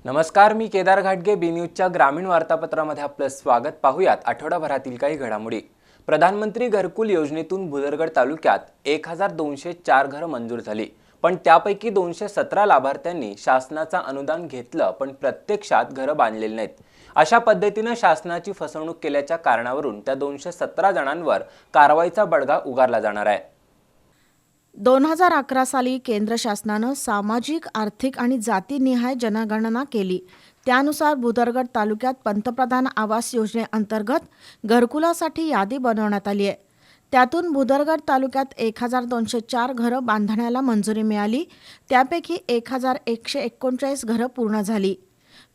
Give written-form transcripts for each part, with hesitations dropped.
नमस्कार, मी केदार घाटगे. बी न्यूजच्या ग्रामीण वार्तापत्रामध्ये आपलं स्वागत. पाहूयात आठवडाभरातील काही घडामोडी. प्रधानमंत्री घरकुल योजनेतून भुदरगड तालुक्यात 1204 घरं मंजूर झाली, पण त्यापैकी 217 लाभार्थ्यांनी शासनाचं अनुदान घेतलं पण प्रत्यक्षात घरं बांधलेली नाहीत. अशा पद्धतीनं शासनाची फसवणूक केल्याच्या कारणावरून त्या 217 जणांवर कारवाईचा बडगा उगारला जाणार आहे. 2011 साली केंद्र शासनानं सामाजिक, आर्थिक आणि जातीनिहाय जनगणना केली. त्यानुसार भुदरगड तालुक्यात पंतप्रधान आवास योजनेअंतर्गत घरकुलासाठी यादी बनवण्यात आली आहे. त्यातून भुदरगड तालुक्यात 1204 घरं बांधण्याला मंजुरी मिळाली. त्यापैकी 1139 घरं पूर्ण झाली.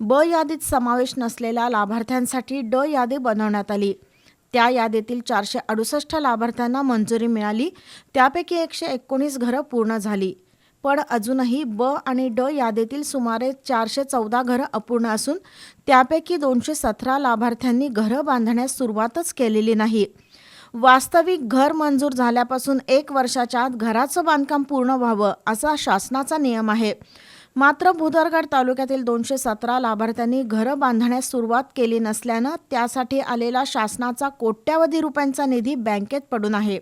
ब यादीत समावेश नसलेल्या लाभार्थ्यांसाठी ड यादी बनवण्यात आली. त्या यादीतील 468 लाभार्थ्यांना मंजुरी मिळाली. त्यापैकी 119 घरं पूर्ण झाली. पण अजूनही ब आणि ड यादीतील सुमारे 414 घरं अपूर्ण असून त्यापैकी 217 लाभार्थ्यांनी घरं बांधण्यास सुरुवातच केलेली नाही. वास्तविक घर मंजूर झाल्यापासून 1 वर्षाच्या आत घराचं बांधकाम पूर्ण व्हावं असा शासनाचा नियम आहे. मात्र भुदरगड तालुक्यातील 217 लाभार्थ्यांनी घरं बांधण्यास सुरुवात केली नसल्यानं त्यासाठी आलेला शासनाचा कोट्यावधी रुपयांचा निधी बँकेत पडून आहे.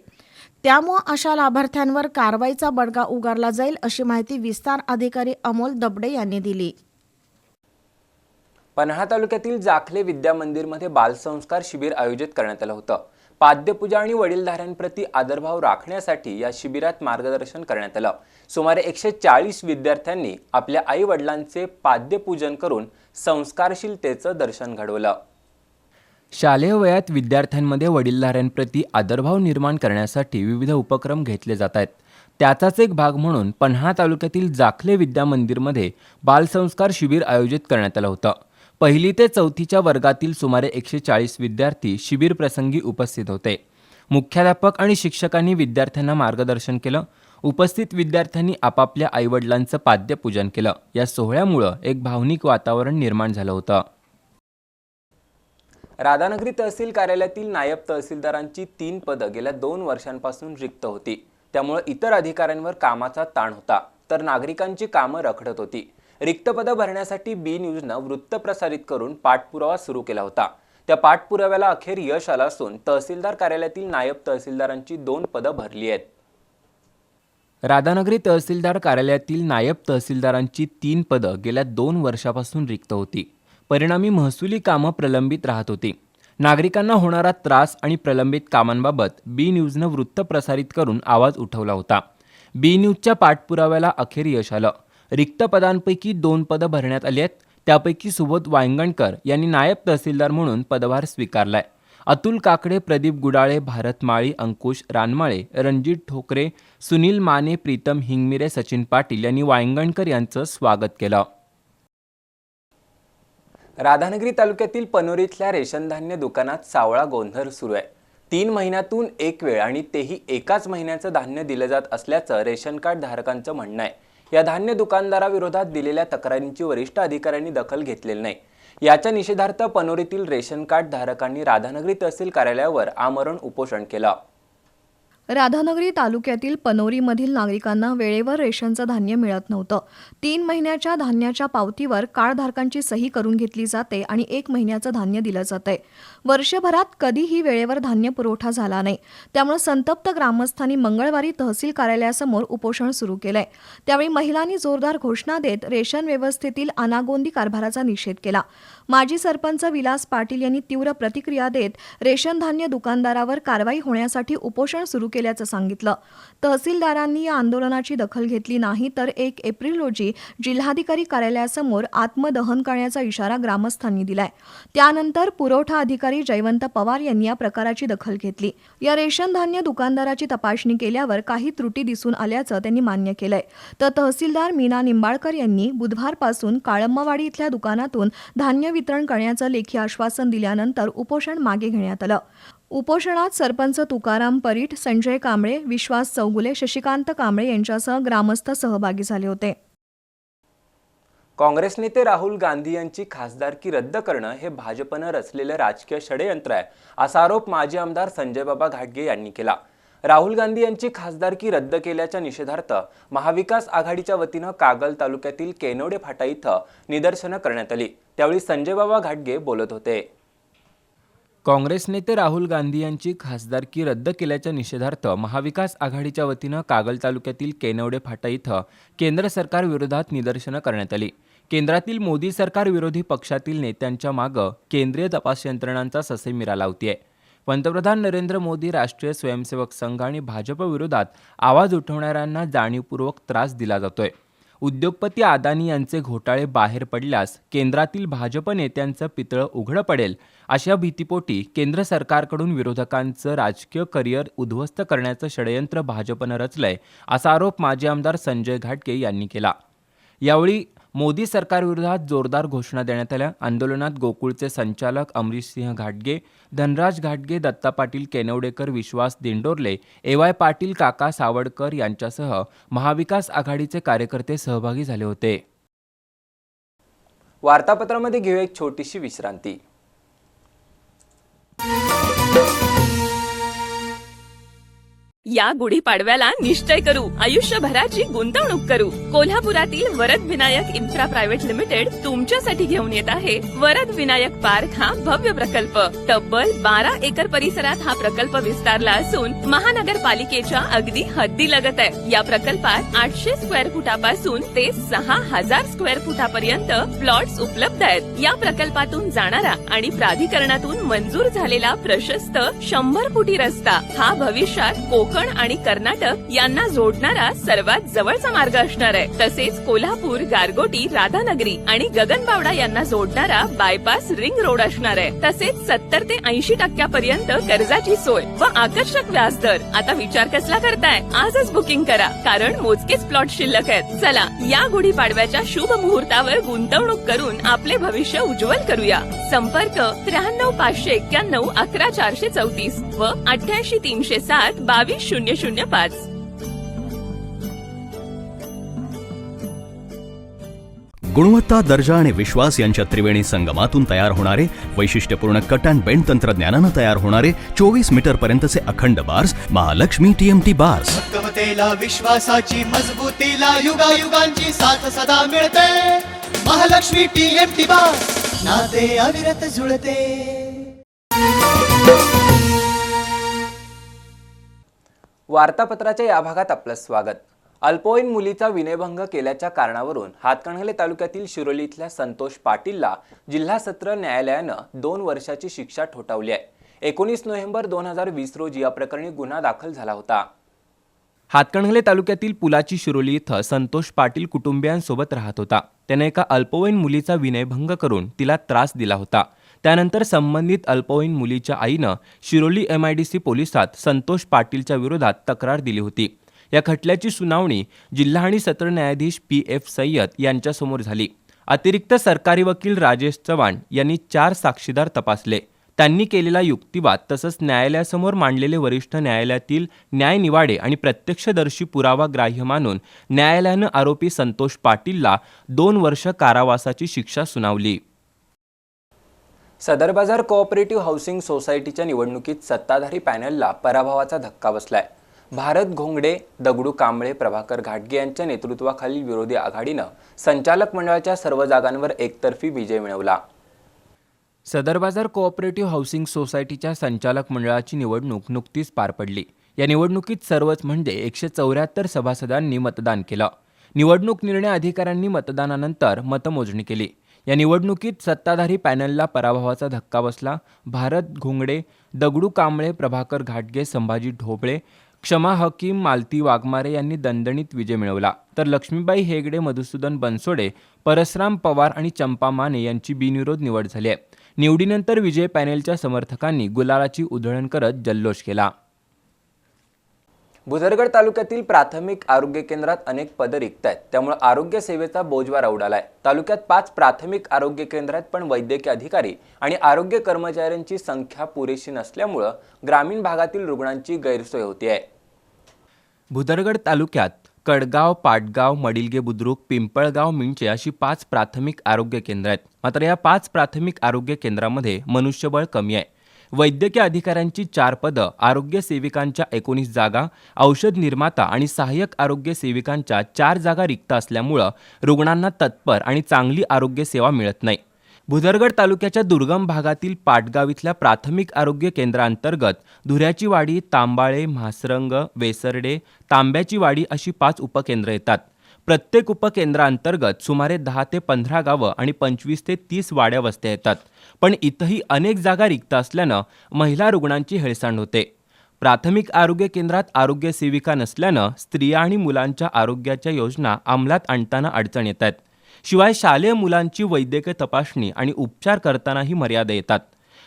त्यामुळे अशा लाभार्थ्यांवर कारवाईचा बडगा उगारला जाईल, अशी माहिती विस्तार अधिकारी अमोल दबडे यांनी दिली. पन्हाळा तालुक्यातील जाखले विद्या मंदिरमध्ये बालसंस्कार शिबिर आयोजित करण्यात आलं होतं. पाद्यपूजा आणि वडीलधाऱ्यांप्रती आदरभाव राखण्यासाठी या शिबिरात मार्गदर्शन करण्यात आलं. सुमारे 140 विद्यार्थ्यांनी आपल्या आई वडिलांचे पाद्यपूजन करून संस्कारशीलतेचं दर्शन घडवलं. शालेय वयात विद्यार्थ्यांमध्ये वडीलधाऱ्यांप्रती आदरभाव निर्माण करण्यासाठी विविध उपक्रम घेतले जात आहेत. त्याचाच एक भाग म्हणून पन्हाळा तालुक्यातील जाखले विद्या मंदिरमध्ये बालसंस्कार शिबिर आयोजित करण्यात आलं होतं. 1ली ते 4थीच्या वर्गातील सुमारे 140 विद्यार्थी शिबिर प्रसंगी उपस्थित होते. मुख्याध्यापक आणि शिक्षकांनी विद्यार्थ्यांना मार्गदर्शन केलं. उपस्थित विद्यार्थ्यांनी आपापल्या आईवडिलांचं पाद्यपूजन केलं. या सोहळ्यामुळं एक भावनिक वातावरण निर्माण झालं होतं. राधानगरी तहसील कार्यालयातील नायब तहसीलदारांची 3 पदं गेल्या 2 वर्षांपासून रिक्त होती. त्यामुळे इतर अधिकाऱ्यांवर कामाचा ताण होता, तर नागरिकांची कामं रखडत होती. रिक्त पदं भरण्यासाठी बी न्यूजनं वृत्त प्रसारित करून पाठपुरावा सुरू केला होता. त्या पाठपुराव्याला अखेर यश आलं असून तहसीलदार कार्यालयातील नायब तहसीलदारांची 2 पदं भरली आहेत. राधानगरी तहसीलदार कार्यालयातील नायब तहसीलदारांची 3 पदं गेल्या 2 वर्षापासून रिक्त होती. परिणामी महसुली कामं प्रलंबित राहत होती. नागरिकांना होणारा त्रास आणि प्रलंबित कामांबाबत बी न्यूजनं वृत्त प्रसारित करून आवाज उठवला होता. बी न्यूजच्या पाठपुराव्याला अखेर यश आलं. रिक्त पदांपैकी 2 पदं भरण्यात आली आहेत. त्यापैकी सुबोध वांगणकर यांनी नायब तहसीलदार म्हणून पदभार स्वीकारलाय. अतुल काकडे, प्रदीप गुडाळे, भारत माळी, अंकुश रानमाळे, रणजित ठोकरे, सुनील माने, प्रीतम हिंगमिरे, सचिन पाटील यांनी वांगणकर यांचं स्वागत केलं. राधानगरी तालुक्यातील पनोरी इथल्या रेशन धान्य दुकानात सावळा गोंधळ सुरू आहे. 3 महिन्यातून एक वेळ आणि तेही एकाच महिन्याचं धान्य दिलं जात असल्याचं रेशन कार्ड धारकांचं म्हणणं आहे. या धान्य दुकानदाराविरोधात दिलेल्या तक्रारींची वरिष्ठ अधिकाऱ्यांनी दखल घेतलेली नाही. याच्या निषेधार्थ पनोरीतील रेशन कार्ड धारकांनी राधानगरी तहसील कार्यालयावर आमरण उपोषण केलं. राधानगरी तालुक्यातील पनोरीमधील नागरिकांना वेळेवर रेशनचं धान्य मिळत नव्हतं. 3 महिन्याच्या धान्याच्या पावतीवर कार्डधारकांची सही करून घेतली जाते आणि 1 महिन्याचं धान्य दिलं जातंय. वर्षभरात कधीही वेळेवर धान्य पुरवठा झाला नाही. त्यामुळे संतप्त ग्रामस्थांनी मंगळवारी तहसील कार्यालयासमोर उपोषण सुरू केलंय. त्यावेळी महिलांनी जोरदार घोषणा देत रेशन व्यवस्थेतील अनागोंदी कारभाराचा निषेध केला. माजी सरपंच विलास पाटील यांनी तीव्र प्रतिक्रिया देत रेशन धान्य दुकानदारावर कारवाई होण्यासाठी उपोषण सुरू केल्याचं सांगितलं. तहसीलदारांनी या आंदोलनाची दखल घेतली नाही तर 1 एप्रिल रोजी जिल्हाधिकारी कार्यालयासमोर आत्मदहन करण्याचा इशारा ग्रामस्थांनी दिलाय. त्यानंतर पुरवठा अधिकारी जयवंत पवार यांनी या प्रकाराची दखल घेतली. या रेशन धान्य दुकानदाराची तपासणी केल्यावर काही त्रुटी दिसून आल्याचं त्यांनी मान्य केलंय. तर तहसीलदार मीना निंबाळकर यांनी बुधवारपासून काळंबवाडी इथल्या दुकानातून धान्य वितरण करण्याचं लेखी आश्वासन दिल्यानंतर उपोषण मागे घेण्यात आलं. उपोषणात सरपंच तुकाराम परीट, संजय कांबळे, विश्वास चौगुले, शशिकांत कांबळे यांच्यासह ग्रामस्थ सहभागी झाले होते. काँग्रेस नेते राहुल गांधी यांची खासदारकी रद्द करणं हे भाजपनं रचलेलं राजकीय षडयंत्र आहे, असा आरोप माजी आमदार संजय बाबा घाटगे यांनी केला. राहुल गांधी यांची खासदारकी रद्द केल्याच्या निषेधार्थ महाविकास आघाडीच्या वतीनं कागल तालुक्यातील केनोडे फाटा इथं निदर्शनं करण्यात आली। त्यावेळी संजय बाबा घाटगे बोलत होते। काँग्रेस नेते राहुल गांधी यांची खासदारकी रद्द केल्याच्या निषेधार्थ महाविकास आघाडीच्या वतीनं कागल तालुक्यातील केनवडे फाटा इथं केंद्र सरकार विरोधात निदर्शनं करण्यात आली। केंद्रातील मोदी सरकार विरोधी पक्षातील नेत्यांच्या मागं केंद्रीय तपास यंत्रणांचा ससेमिरा लावतीये। पंतप्रधान नरेंद्र मोदी, राष्ट्रीय स्वयंसेवक संघ आणि भाजप विरोधात आवाज उठवणाऱ्यांना जाणीवपूर्वक त्रास दिला जातोय। उद्योगपती अदानी यांचे घोटाळे बाहेर पडल्यास केंद्रातील भाजप नेत्यांचं पितळ उघडं पडेल अशा भीतीपोटी केंद्र सरकारकडून विरोधकांचं राजकीय करिअर उद्ध्वस्त करण्याचं षडयंत्र भाजपनं रचलंय असा आरोप माजी आमदार संजय घाटगे यांनी केला। यावेळी मोदी सरकारविरोधात जोरदार घोषणा देण्यात आल्या। आंदोलनात गोकुळचे संचालक अमरीशसिंह घाटगे, धनराज घाटगे, दत्ता पाटील केनवडेकर, विश्वास दिंडोरले, ए.वाय. पाटील, काका सावडकर यांच्यासह महाविकास आघाडीचे कार्यकर्ते सहभागी झाले होते। वार्तापत्रामध्ये घेऊ एक छोटीशी विश्रांती। या गुढीपाडव्याला निश्चय करू, आयुष्यभराची गुंतवणूक करू। कोल्हापुरातील Varad Vinayak infra private limited तुमच्यासाठी घेऊन येत आहे वरद विनायक पार्क हा भव्य प्रकल्प। तब्बल 12 एकर परिसरात हा प्रकल्प विस्तारला असून महानगरपालिकेच्या अगदी हद्दीलगत आहे। या प्रकल्पात 800 स्क्वेअर फुटापासून ते 6000 स्क्वेअर फुटापर्यंत प्लॉट्स उपलब्ध आहेत। या प्रकल्पातून जाणारा आणि प्राधिकरणातून मंजूर झालेला प्रशस्त 100 फुटी रस्ता हा भविष्यात कोकण आणि कर्नाटक यांना जोडणारा सर्वात जवळचा मार्ग असणार आहे। तसेच कोल्हापूर, गारगोटी, राधानगरी आणि गगनबावडा यांना जोडणारा बायपास रिंग रोड असणार आहे। तसेच 70 ते 80% पर्यंत कर्जाची सोय व आकर्षक व्याजदर। आता विचार कसला करताय? आजच बुकिंग करा, कारण मोजकेच प्लॉट शिल्लक आहेत। चला या गुढीपाडव्याच्या शुभ मुहूर्तावर गुंतवणूक करून आपले भविष्य उज्ज्वल करूया। संपर्क 93 591 11 434 व 88 307 22 005। गुणवत्ता, दर्जा आणि विश्वास यांच्या त्रिवेणी संगमातून तयार होणारे वैशिष्ट्यपूर्ण कट अँड बेंड तंत्रज्ञानानं तयार होणारे 24 मीटर पर्यंतचे अखंड बार्स महालक्ष्मी TMT बार्स। भक्कमतेला, विश्वासाची मजबूतीला, युगायुगांची साथ सदा मिळते। महालक्ष्मी TMT बार्स, नाते अविरत जुळते। वार्तापत्राच्या या भागात आपलं स्वागत। अल्पवयीन मुलीचा विनयभंग केल्याच्या कारणावरून हातकणंगले तालुक्यातील शिरोली इथल्या संतोष पाटीलला जिल्हा सत्र न्यायालयानं 2 वर्षाची शिक्षा ठोठावली आहे। 19 नोव्हेंबर 2020 रोजी या प्रकरणी गुन्हा दाखल झाला होता। हातकणंगले तालुक्यातील पुलाची शिरोली इथं संतोष पाटील कुटुंबियांसोबत राहत होता। त्याने एका अल्पवयीन मुलीचा विनयभंग करून तिला त्रास दिला होता। त्यानंतर संबंधित अल्पवयीन मुलीच्या आईनं शिरोली MIDC पोलिसात संतोष पाटीलच्या विरोधात तक्रार दिली होती। या खटल्याची सुनावणी जिल्हा आणि सत्र न्यायाधीश PF सय्यद यांच्यासमोर झाली। अतिरिक्त सरकारी वकील राजेश चव्हाण यांनी 4 साक्षीदार तपासले। त्यांनी केलेला युक्तिवाद तसंच न्यायालयासमोर मांडलेले वरिष्ठ न्यायालयातील न्यायनिवाडे आणि प्रत्यक्षदर्शी पुरावा ग्राह्य मानून न्यायालयानं आरोपी संतोष पाटीलला 2 वर्ष कारावासाची शिक्षा सुनावली। सदर बाजार कोऑपरेटिव्ह हाऊसिंग सोसायटीच्या निवडणुकीत सत्ताधारी पॅनलला पराभवाचा धक्का बसलाय। भारत घोंगडे, दगडू कांबळे, प्रभाकर घाटगे यांच्या नेतृत्वाखालील विरोधी आघाडीनं संचालक मंडळाच्या सर्व जागांवर एकतर्फी विजय मिळवला। सदर बाजार कोऑपरेटिव्ह हाऊसिंग सोसायटीच्या संचालक मंडळाची निवडणूक नुकतीच पार पडली। या निवडणुकीत सर्वच म्हणजे 174 सभासदांनी मतदान केलं। निवडणूक निर्णय अधिकाऱ्यांनी मतदानानंतर मतमोजणी केली। या निवडणुकीत सत्ताधारी पॅनलला पराभवाचा धक्का बसला। भारत घोंगडे, दगडू कांबळे, प्रभाकर घाटगे, संभाजी ढोबळे, क्षमा हकीम, मालती वाघमारे यांनी दणदणीत विजय मिळवला। तर लक्ष्मीबाई हेगडे, मधुसूदन बनसोडे, परसराम पवार आणि चंपा माने यांची बिनविरोध निवड झाली आहे। निवडीनंतर विजय पॅनेलच्या समर्थकांनी गुलालाची उधळण करत जल्लोष केला। भुदरगड तालुक्यातील प्राथमिक आरोग्य केंद्रात अनेक पदं रिक्त आहेत, त्यामुळे आरोग्य सेवेचा बोजवार उडालाय। तालुक्यात 5 प्राथमिक आरोग्य केंद्रात पण वैद्यकीय अधिकारी आणि आरोग्य कर्मचाऱ्यांची संख्या पुरेशी नसल्यामुळे ग्रामीण भागातील रुग्णांची गैरसोय होते। भुदरगड तालुक्यात कडगाव, पाटगाव, मडिलगे बुद्रुक, पिंपळगाव, मिंचे अशी 5 प्राथमिक आरोग्य केंद्र आहेत। मात्र या 5 प्राथमिक आरोग्य केंद्रामध्ये मनुष्यबळ कमी आहे। वैद्यकीय अधिकाऱ्यांची 4 पदं, आरोग्य सेविकांच्या 19 जागा, औषध निर्माता आणि सहाय्यक आरोग्य सेविकांच्या 4 जागा रिक्त असल्यामुळं रुग्णांना तत्पर आणि चांगली आरोग्य सेवा मिळत नाही. भुदरगड तालुक्याच्या दुर्गम भागातील पाटगाव इथल्या प्राथमिक आरोग्य केंद्रांतर्गत धुऱ्याची वाडी, तांबाळे, म्हासरंग, वेसर्डे, तांब्याची वाडी अशी 5 उपकेंद्र येतात. प्रत्येक उपकेंद्रांतर्गत सुमारे 10 ते 15 गावं आणि 25 ते 30 वाड्या वस्त्या येतात. पण इथंही अनेक जागा रिक्त असल्यानं महिला रुग्णांची हेळसांड होते. प्राथमिक आरोग्य केंद्रात आरोग्य सेविका नसल्यानं स्त्रिया आणि मुलांच्या आरोग्याच्या योजना अंमलात आणताना अडचण येतात. शिवाय शालेय मुलांची वैद्यकीय तपासणी आणि उपचार करतानाही मर्यादा येतात.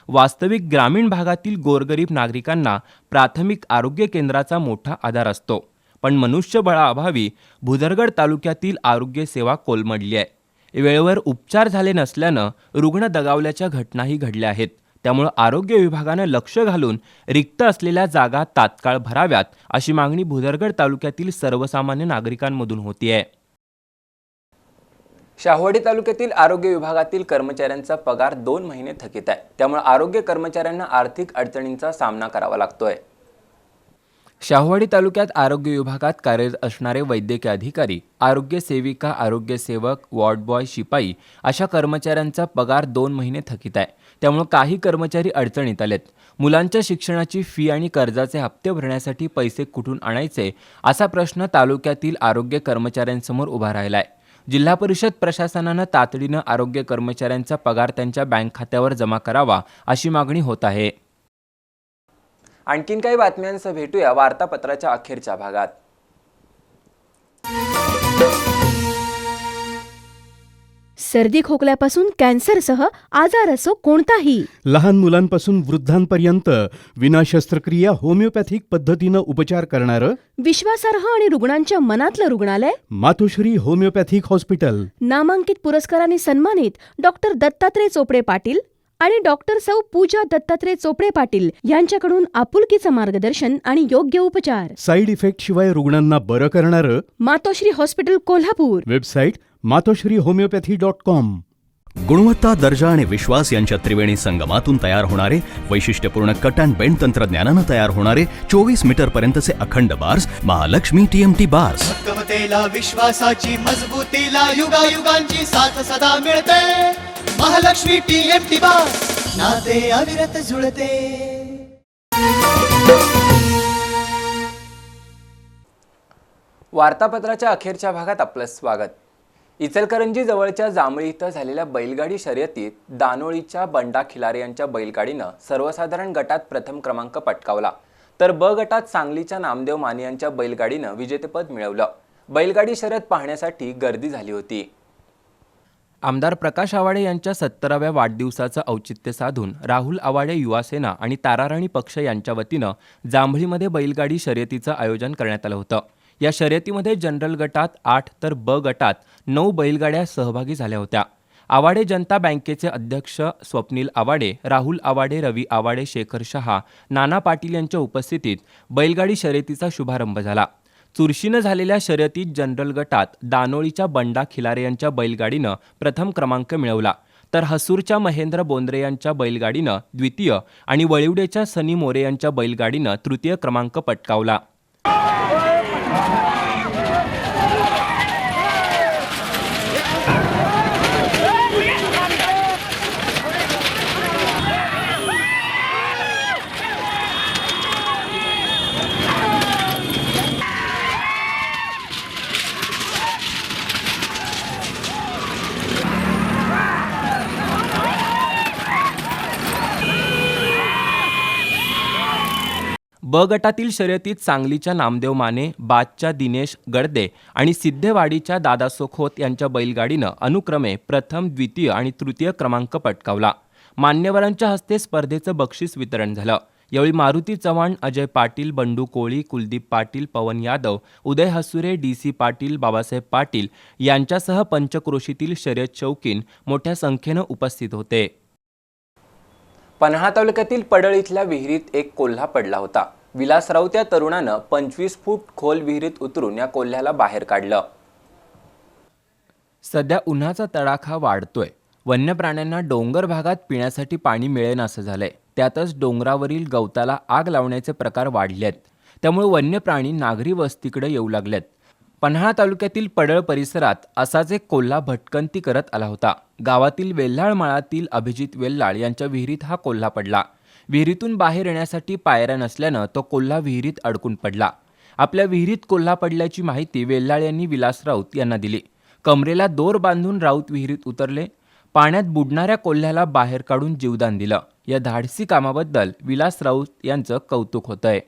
वास्तविक ग्रामीण भागातील गोरगरीब नागरिकांना प्राथमिक आरोग्य केंद्राचा मोठा आधार असतो. पण मनुष्यबळाअभावी भुदरगड तालुक्यातील आरोग्य सेवा कोलमडली आहे. वेळेवर उपचार झाले नसल्यानं रुग्ण दगावल्याच्या घटनाही घडल्या आहेत. त्यामुळे आरोग्य विभागानं लक्ष घालून रिक्त असलेल्या जागा तात्काळ भराव्यात अशी मागणी भुदरगड तालुक्यातील सर्वसामान्य नागरिकांमधून होतीये. शाहूवाडी तालुक्यातील आरोग्य विभागातील कर्मचाऱ्यांचा पगार 2 महिने थकीत आहे. त्यामुळे आरोग्य कर्मचाऱ्यांना आर्थिक अडचणींचा सामना करावा लागतोय. शाहूवाडी तालुक्यात आरोग्य विभागात कार्यरत असणारे वैद्यकीय अधिकारी, आरोग्य सेविका, आरोग्य सेवक, वॉर्ड बॉय, शिपाई अशा कर्मचाऱ्यांचा पगार 2 महिने थकीत आहे. त्यामुळे काही कर्मचारी अडचणीत आलेत. मुलांच्या शिक्षणाची फी आणि कर्जाचे हप्ते भरण्यासाठी पैसे कुठून आणायचे असा प्रश्न तालुक्यातील आरोग्य कर्मचाऱ्यांसमोर उभा राहिला आहे. जिल्हा परिषद प्रशासनानं तातडीनं आरोग्य कर्मचाऱ्यांचा पगार त्यांच्या बँक खात्यावर जमा करावा अशी मागणी होत आहे. आणखीन काही बातम्यांसह भेटूया वार्तापत्राच्या अखेरच्या भागात. सर्दी खोकल्यापासून कॅन्सरसह आजार असो कोणताही, लहान मुलांपासून वृद्धांपर्यंत विना शस्त्रक्रिया होमिओपॅथिक पद्धतीनं उपचार करणारं विश्वासार्ह आणि रुग्णांच्या मनातलं रुग्णालय मातोश्री होमिओपॅथिक हॉस्पिटल. नामांकित पुरस्कारांनी सन्मानित डॉक्टर दत्तात्रय चोपडे पाटील आणि डॉक्टर सौ पूजा दत्तात्रय चोपडे पाटील यांच्याकडून आपुलकीचं मार्गदर्शन आणि योग्य उपचार. साईड इफेक्ट शिवाय रुग्णांना बरं करणारं मातोश्री हॉस्पिटल कोल्हापूर. वेबसाईट मातोश्रीहोमिओपॅथी.com. गुणवत्ता, दर्जा आणि विश्वास यांच्या त्रिवेणी संगमातून तयार होणारे वैशिष्ट्यपूर्ण कट अँड बेंड तंत्रज्ञानानं तयार होणारे 24 मीटर पर्यंतचे अखंड बार्स महालक्ष्मी TMT बार्स. भक्कमतेला विश्वासाची मजबूतीला युगायुगांची साथ सदा मिळते. महालक्ष्मी TMT बार्स, नाते अविरत जुळते. वार्तापत्राच्या अखेरच्या भागात आपलं स्वागत. इचलकरंजी जवळच्या जांभळी इथं झालेल्या बैलगाडी शर्यतीत दानोळीच्या बंडा खिलारे यांच्या बैलगाडीनं सर्वसाधारण गटात प्रथम क्रमांक पटकावला, तर ब गटात सांगलीच्या नामदेव माने यांच्या बैलगाडीनं विजेतेपद मिळवलं. बैलगाडी शर्यत पाहण्यासाठी गर्दी झाली होती. आमदार प्रकाश आवाडे यांच्या 70व्या वाढदिवसाचं औचित्य साधून राहुल आवाडे युवासेना आणि ताराराणी पक्ष यांच्या वतीनं जांभळीमध्ये बैलगाडी शर्यतीचं आयोजन करण्यात आलं होतं. या शर्यतीमध्ये जनरल गटात 8 तर ब गटात 9 बैलगाड्या सहभागी झाल्या होत्या. आवाडे जनता बँकेचे अध्यक्ष स्वप्नील आवाडे, राहुल आवाडे, रवी आवाडे, शेखर शहा, नाना पाटील यांच्या उपस्थितीत बैलगाडी शर्यतीचा शुभारंभ झाला. चुरशीनं झालेल्या शर्यतीत जनरल गटात दानोळीच्या बंडा खिलारे यांच्या बैलगाडीनं प्रथम क्रमांक मिळवला, तर हसूरच्या महेंद्र बोंद्रे यांच्या बैलगाडीनं द्वितीय आणि वळिवडेच्या सनी मोरे यांच्या बैलगाडीनं तृतीय क्रमांक पटकावला. ब गटातील शर्यतीत सांगलीच्या नामदेव माने, बादच्या दिनेश गडदे आणि सिद्धेवाडीच्या दादासो खोत यांच्या बैलगाडीनं अनुक्रमे प्रथम, द्वितीय आणि तृतीय क्रमांक पटकावला. मान्यवरांच्या हस्ते स्पर्धेचं बक्षीस वितरण झालं. यावेळी मारुती चव्हाण, अजय पाटील, बंडू कोळी, कुलदीप पाटील, पवन यादव, उदय हसुरे, DC पाटील, बाबासाहेब पाटील यांच्यासह पंचक्रोशीतील शर्यत शौकीन मोठ्या संख्येनं उपस्थित होते. पन्हाळा तालुक्यातील पडळ इथल्या विहिरीत एक कोल्हा पडला होता. विलास राऊत या तरुणानं 25 फूट खोल विहिरीत उतरून या कोल्ह्याला बाहेर काढलं. सध्या उन्हाचा तडाखा वाढतोय. वन्य प्राण्यांना डोंगर भागात पिण्यासाठी पाणी मिळेनासं झालंय. त्यातच डोंगरावरील गवताला आग लावण्याचे प्रकार वाढले आहेत. त्यामुळे वन्य प्राणी नागरी वस्तीकडे येऊ लागलेत. पन्हाळा तालुक्यातील पडळ परिसरात असाच एक कोल्हा भटकंती करत आला होता. गावातील वेल्हाळ माळातील अभिजित वेल्हाळ यांच्या विहिरीत हा कोल्हा पडला. विहिरीतून बाहेर येण्यासाठी पायऱ्या नसल्यानं तो कोल्हा विहिरीत अडकून पडला. आपल्या विहिरीत कोल्हा पडल्याची माहिती वेल्हाळ यांनी विलास राऊत यांना दिली. कमरेला दोर बांधून राऊत विहिरीत उतरले. पाण्यात बुडणाऱ्या कोल्ह्याला बाहेर काढून जीवदान दिलं. या धाडसी कामाबद्दल विलास राऊत यांचं कौतुक होतंय.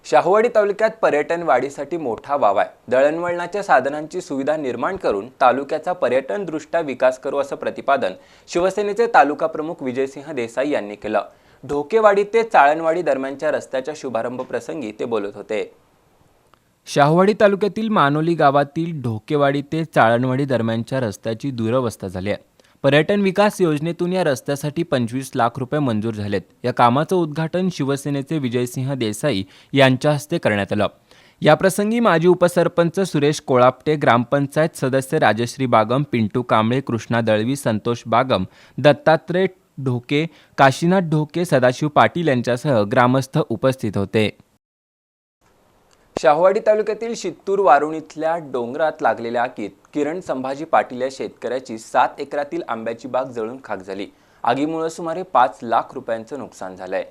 शाहूवाडी तालुक्यात पर्यटन वाढीसाठी मोठा वाव आहे. दळणवळणाच्या साधनांची सुविधा निर्माण करून तालुक्याचा पर्यटनदृष्ट्या विकास करू असं प्रतिपादन शिवसेनेचे तालुका प्रमुख विजयसिंह देसाई यांनी केलं. ढोकेवाडी ते चाळणवाडी दरम्यानच्या रस्त्याच्या शुभारंभ प्रसंगी ते बोलत होते. शाहूवाडी तालुक्यातील मानोली गावातील ढोकेवाडी ते चाळणवाडी दरम्यानच्या रस्त्याची दुरवस्था झाली आहे. पर्यटन विकास योजनेतून या रस्त्यासाठी 25 लाख रुपये मंजूर झालेत. या कामाचं उद्घाटन शिवसेनेचे विजयसिंह देसाई यांच्या हस्ते करण्यात आलं. याप्रसंगी माजी उपसरपंच सुरेश कोळापटे, ग्रामपंचायत सदस्य राजश्री बागम, पिंटू कांबळे, कृष्णा दळवी, संतोष बागम, दत्तात्रय ढोके, काशीनाथ ढोके, सदाशिव पाटील यांच्यासह ग्रामस्थ उपस्थित होते. शाहूवाडी तालुक्यातील शित्तूर वारुण इथल्या डोंगरात लागलेल्या आगीत किरण संभाजी पाटील या शेतकऱ्याची 7 एकरातील आंब्याची बाग जळून खाक झाली. आगीमुळे सुमारे 5 लाख रुपयांचं नुकसान झालंय.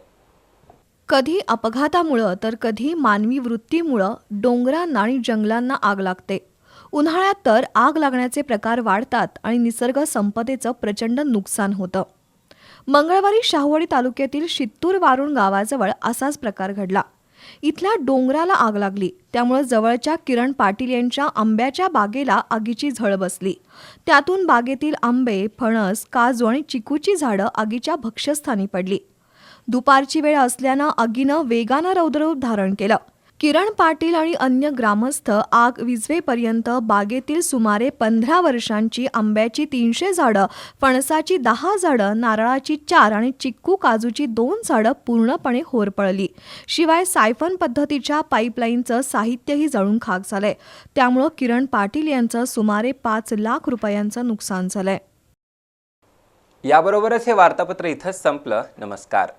कधी अपघातामुळं तर कधी मानवी वृत्तीमुळं डोंगरांना आणि जंगलांना आग लागते. उन्हाळ्यात तर आग लागण्याचे प्रकार वाढतात आणि निसर्ग संपदेचं प्रचंड नुकसान होतं. मंगळवारी शाहूवाडी तालुक्यातील शित्तूर वारुण गावाजवळ असाच प्रकार घडला. इथल्या डोंगराला आग लागली. त्यामुळे जवळच्या किरण पाटील यांच्या आंब्याच्या बागेला आगीची झळ बसली. त्यातून बागेतील आंबे, फणस, काजू आणि चिकूची झाडं आगीच्या भक्ष्यस्थानी पडली. दुपारची वेळ असल्यानं आगीनं वेगानं रौद्ररूप धारण केलं. किरण पाटील आणि अन्य ग्रामस्थ आग विझवेपर्यंत बागेतील सुमारे 15 वर्षांची आंब्याची 300 झाडं, फणसाची 10 झाडं, नारळाची 4 आणि चिक्कू काजूची 2 झाडं पूर्णपणे होरपळली. शिवाय सायफन पद्धतीच्या पाईपलाईनचं साहित्यही जळून खाक झालंय. त्यामुळं किरण पाटील यांचं सुमारे 5 लाख रुपयांचं नुकसान झालंय. याबरोबरच हे वार्तापत्र इथंच संपलं. नमस्कार.